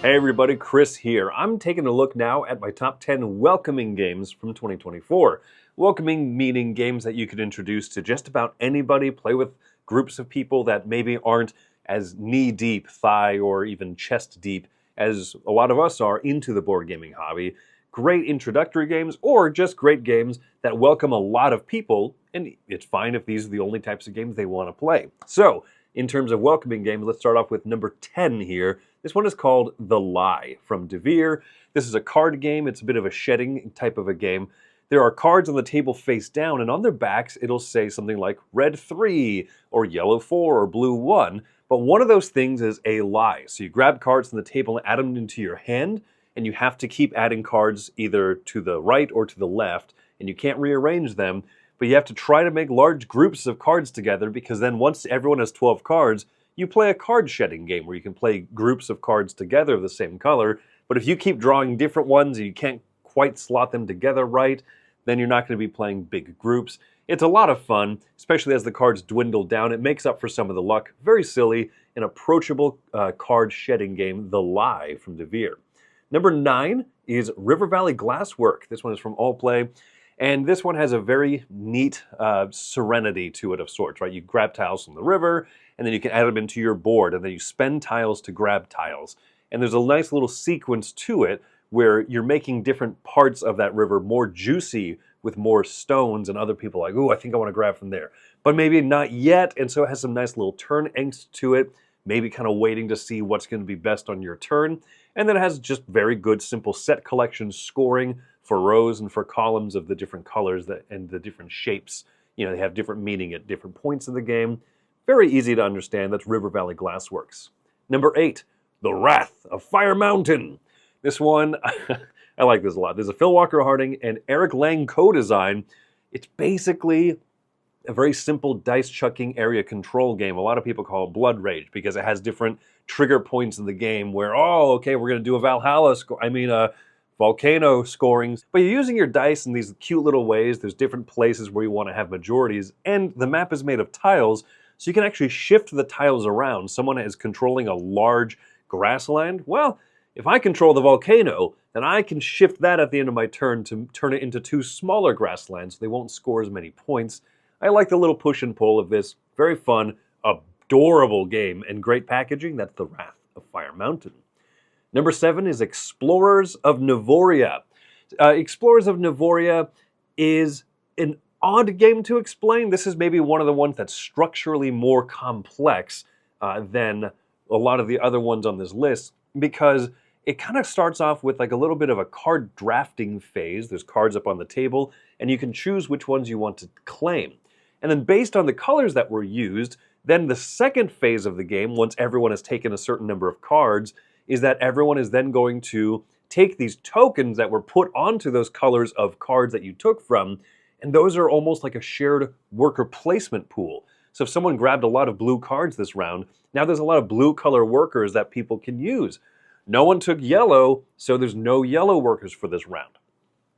Hey everybody, Chris here. I'm taking a look now at my top 10 welcoming games from 2024. Welcoming meaning games that you could introduce to just about anybody, play with groups of people that maybe aren't as knee-deep, thigh, or even chest-deep as a lot of us are into the board gaming hobby. Great introductory games, or just great games that welcome a lot of people, and it's fine if these are the only types of games they want to play. So, in terms of welcoming games, let's start off with number 10 here. This one is called The Lie from Devere. This is a card game. It's a bit of a shedding type of a game. There are cards on the table face down, and on their backs, it'll say something like red 3, or yellow 4, or blue 1. But one of those things is a lie. So you grab cards from the table and add them into your hand, and you have to keep adding cards either to the right or to the left, and you can't rearrange them. But you have to try to make large groups of cards together, because then once everyone has 12 cards, you play a card shedding game where you can play groups of cards together of the same color. But if you keep drawing different ones and you can't quite slot them together right, then you're not going to be playing big groups. It's a lot of fun, especially as the cards dwindle down. It makes up for some of the luck. Very silly, an approachable card shedding game, The Lie from Devere. Number 9 is River Valley Glasswork. This one is from Allplay. And this one has a very neat serenity to it of sorts, right? You grab tiles from the river, and then you can add them into your board, and then you spend tiles to grab tiles. And there's a nice little sequence to it where you're making different parts of that river more juicy with more stones, and other people are like, ooh, I think I want to grab from there. But maybe not yet, and so it has some nice little turn angst to it, maybe kind of waiting to see what's going to be best on your turn. And then it has just very good, simple set collection scoring for rows and for columns of the different colors and the different shapes. You know, they have different meaning at different points of the game. Very easy to understand. That's River Valley Glassworks. Number 8, The Wrath of Fire Mountain. This one, I like this a lot. There's a Phil Walker Harding and Eric Lang co-design. It's basically a very simple dice-chucking area control game. A lot of people call it Blood Rage because it has different trigger points in the game where, oh, okay, we're going to do a volcano scorings. But you're using your dice in these cute little ways. There's different places where you want to have majorities, and the map is made of tiles, so you can actually shift the tiles around. Someone is controlling a large grassland. Well, if I control the volcano, then I can shift that at the end of my turn to turn it into 2 smaller grasslands so they won't score as many points. I like the little push and pull of this. Very fun, adorable game, and great packaging. That's The Wrath of Fire Mountain. Number 7 is Explorers of Neoria. Explorers of Neoria is an odd game to explain. This is maybe one of the ones that's structurally more complex than a lot of the other ones on this list, because it kind of starts off with like a little bit of a card drafting phase. There's cards up on the table, and you can choose which ones you want to claim. And then based on the colors that were used, then the second phase of the game, once everyone has taken a certain number of cards, is that everyone is then going to take these tokens that were put onto those colors of cards that you took from, and those are almost like a shared worker placement pool. So if someone grabbed a lot of blue cards this round, now there's a lot of blue color workers that people can use. No one took yellow, so there's no yellow workers for this round.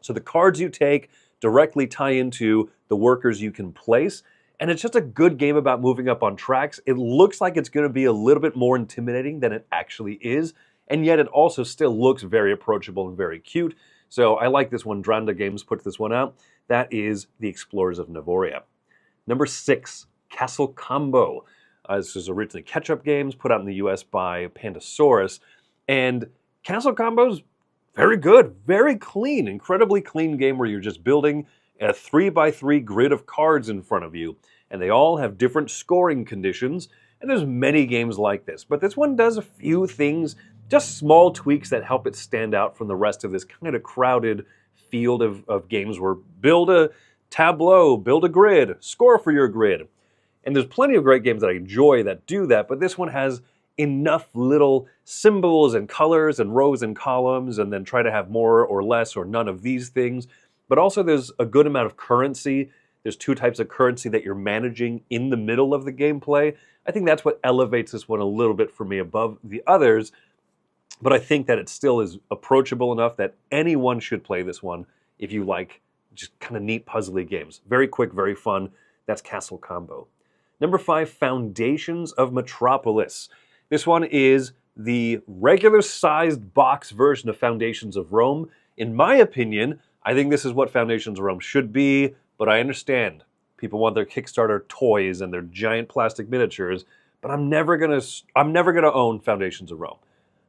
So the cards you take directly tie into the workers you can place, and it's just a good game about moving up on tracks. It looks like it's going to be a little bit more intimidating than it actually is, and yet it also still looks very approachable and very cute. So I like this one. Dranda Games put this one out. That is The Explorers of Neoria. Number 6, Castle Combo. This is originally Ketchup Games, put out in the US by Pandasaurus. And Castle Combo's very good, very clean, incredibly clean game where you're just building a 3x3 grid of cards in front of you. And they all have different scoring conditions. And there's many games like this. But this one does a few things, just small tweaks that help it stand out from the rest of this kind of crowded field of games where build a tableau, build a grid, score for your grid. And there's plenty of great games that I enjoy that do that, but this one has enough little symbols and colors and rows and columns, and then try to have more or less or none of these things. But also there's a good amount of currency. There's 2 types of currency that you're managing in the middle of the gameplay. I think that's what elevates this one a little bit for me above the others. But I think that it still is approachable enough that anyone should play this one if you like just kind of neat puzzly games. Very quick, very fun. That's Castle Combo. Number 5, Foundations of Metropolis. This one is the regular-sized box version of Foundations of Rome. In my opinion, I think this is what Foundations of Rome should be, but I understand. People want their Kickstarter toys and their giant plastic miniatures, but I'm never gonna own Foundations of Rome.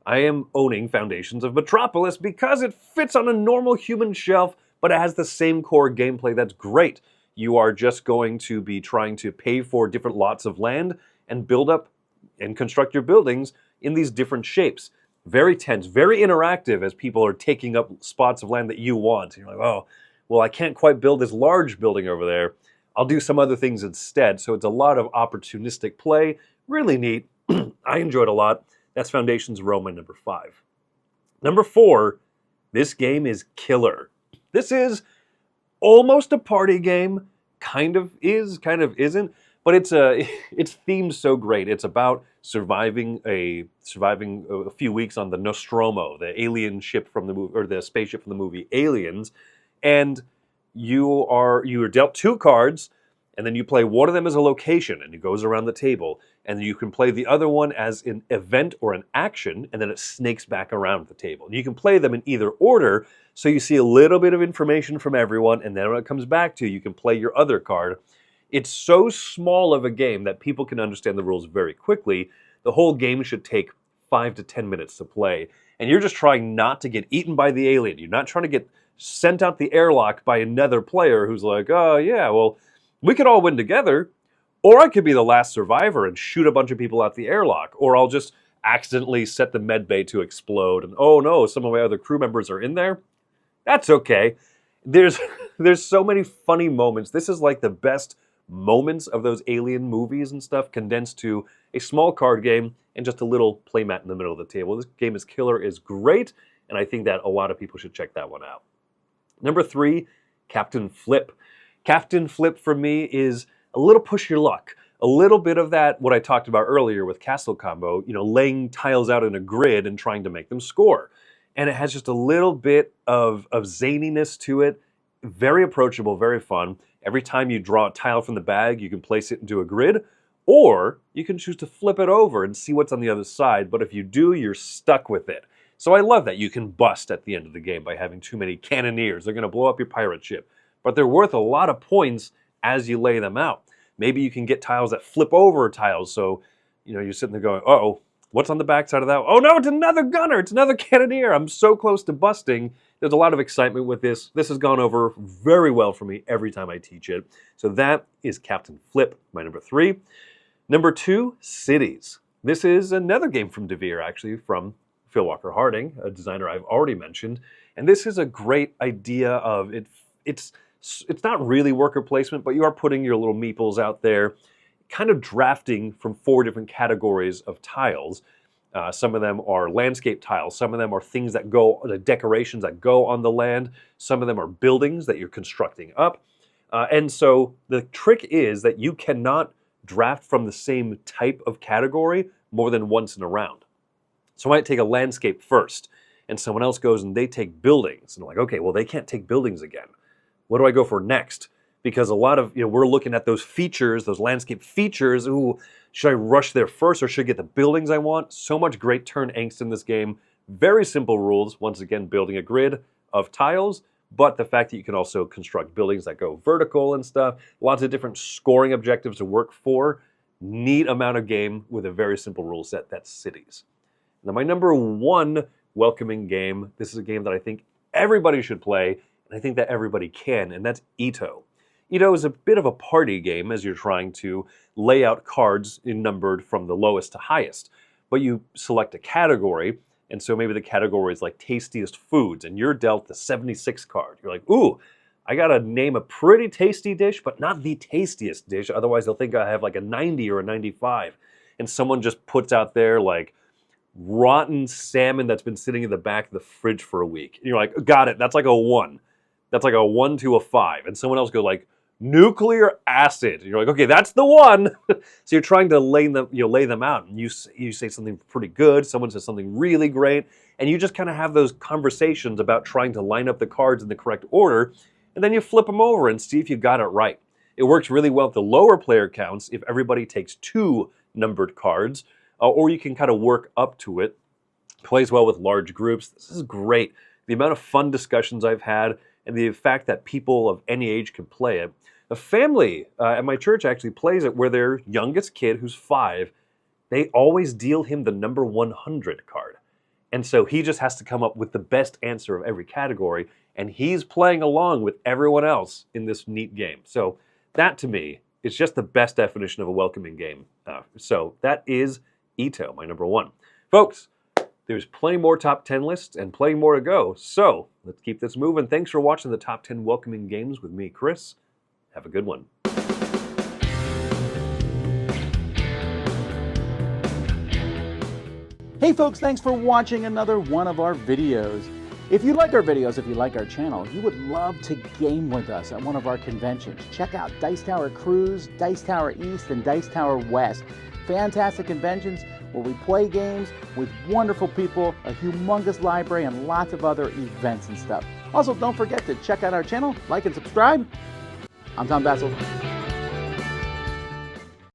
I am owning Foundations of Metropolis because it fits on a normal human shelf, but it has the same core gameplay that's great. You are just going to be trying to pay for different lots of land and build up and construct your buildings in these different shapes. Very tense, very interactive as people are taking up spots of land that you want. You're like, oh, well, I can't quite build this large building over there. I'll do some other things instead. So it's a lot of opportunistic play. Really neat. I enjoyed a lot. That's Foundations of Rome, number 5. Number 4, this game is killer. This is almost a party game. Kind of is, kind of isn't. But it's themed so great. It's about surviving a few weeks on the Nostromo, the alien ship from the movie, or the spaceship from the movie Aliens, and you are dealt 2 cards, and then you play one of them as a location, and it goes around the table, and you can play the other one as an event or an action, and then it snakes back around the table. And you can play them in either order, so you see a little bit of information from everyone, and then when it comes back to you, you can play your other card. It's so small of a game that people can understand the rules very quickly. The whole game should take 5 to 10 minutes to play, and you're just trying not to get eaten by the alien. You're not trying to get sent out the airlock by another player who's like, oh yeah, well, we could all win together, or I could be the last survivor and shoot a bunch of people out the airlock, or I'll just accidentally set the med bay to explode, and oh no, some of my other crew members are in there. That's okay. There's so many funny moments. This is like the best moments of those alien movies and stuff condensed to a small card game and just a little playmat in the middle of the table. This game is killer, is great, and I think that a lot of people should check that one out. Number 3, Captain Flip. Captain Flip for me is a little push your luck. A little bit of that, what I talked about earlier with Castle Combo, laying tiles out in a grid and trying to make them score. And it has just a little bit of zaniness to it. Very approachable, very fun. Every time you draw a tile from the bag, you can place it into a grid, or you can choose to flip it over and see what's on the other side. But if you do, you're stuck with it. So I love that you can bust at the end of the game by having too many cannoneers. They're going to blow up your pirate ship. But they're worth a lot of points as you lay them out. Maybe you can get tiles that flip over tiles, so you're sitting there going, uh-oh, what's on the backside of that? Oh no, it's another gunner, it's another cannoneer. I'm so close to busting. There's a lot of excitement with this. This has gone over very well for me every time I teach it. So that is Captain Flip, my number 3. Number 2, Cities. This is another game from DeVere, actually, from Phil Walker Harding, a designer I've already mentioned. And this is a great idea of it. It's not really worker placement, but you are putting your little meeples out there, kind of drafting from 4 different categories of tiles. Some of them are landscape tiles. Some of them are things that go, the decorations that go on the land. Some of them are buildings that you're constructing up. And so the trick is that you cannot draft from the same type of category more than once in a round. So I might take a landscape first, and someone else goes and they take buildings. And I'm like, okay, well, they can't take buildings again. What do I go for next? Because a lot of, we're looking at those features, those landscape features. Ooh, should I rush there first or should I get the buildings I want? So much great turn angst in this game. Very simple rules. Once again, building a grid of tiles, but the fact that you can also construct buildings that go vertical and stuff. Lots of different scoring objectives to work for. Neat amount of game with a very simple rule set. That's Cities. Now, my number 1 welcoming game. This is a game that I think everybody should play, and I think that everybody can, and that's Ito. Ito is a bit of a party game as you're trying to lay out cards numbered from the lowest to highest. But you select a category, and so maybe the category is like tastiest foods, and you're dealt the 76 card. You're like, ooh, I gotta name a pretty tasty dish, but not the tastiest dish, otherwise they'll think I have like a 90 or a 95. And someone just puts out there like rotten salmon that's been sitting in the back of the fridge for a week. And you're like, got it, that's like a 1. That's like a 1 to a 5. And someone else goes like, nuclear acid. And you're like, okay, that's the one. So you're trying to lay them out, and you say something pretty good, someone says something really great, and you just kind of have those conversations about trying to line up the cards in the correct order, and then you flip them over and see if you got it right. It works really well with the lower player counts if everybody takes 2 numbered cards. or you can kind of work up to it. Plays well with large groups. This is great. The amount of fun discussions I've had and the fact that people of any age can play it. A family at my church actually plays it where their youngest kid, who's 5, they always deal him the number 100 card. And so he just has to come up with the best answer of every category, and he's playing along with everyone else in this neat game. So that, to me, is just the best definition of a welcoming game. So that is Ito, my number 1. Folks, there's plenty more top 10 lists and plenty more to go. So let's keep this moving. Thanks for watching the top 10 welcoming games with me, Chris. Have a good one. Hey folks, thanks for watching another one of our videos. If you like our videos, if you like our channel, you would love to game with us at one of our conventions. Check out Dice Tower Cruise, Dice Tower East, and Dice Tower West. Fantastic conventions where we play games with wonderful people, a humongous library, and lots of other events and stuff. Also, don't forget to check out our channel, like and subscribe. I'm Tom Bassel.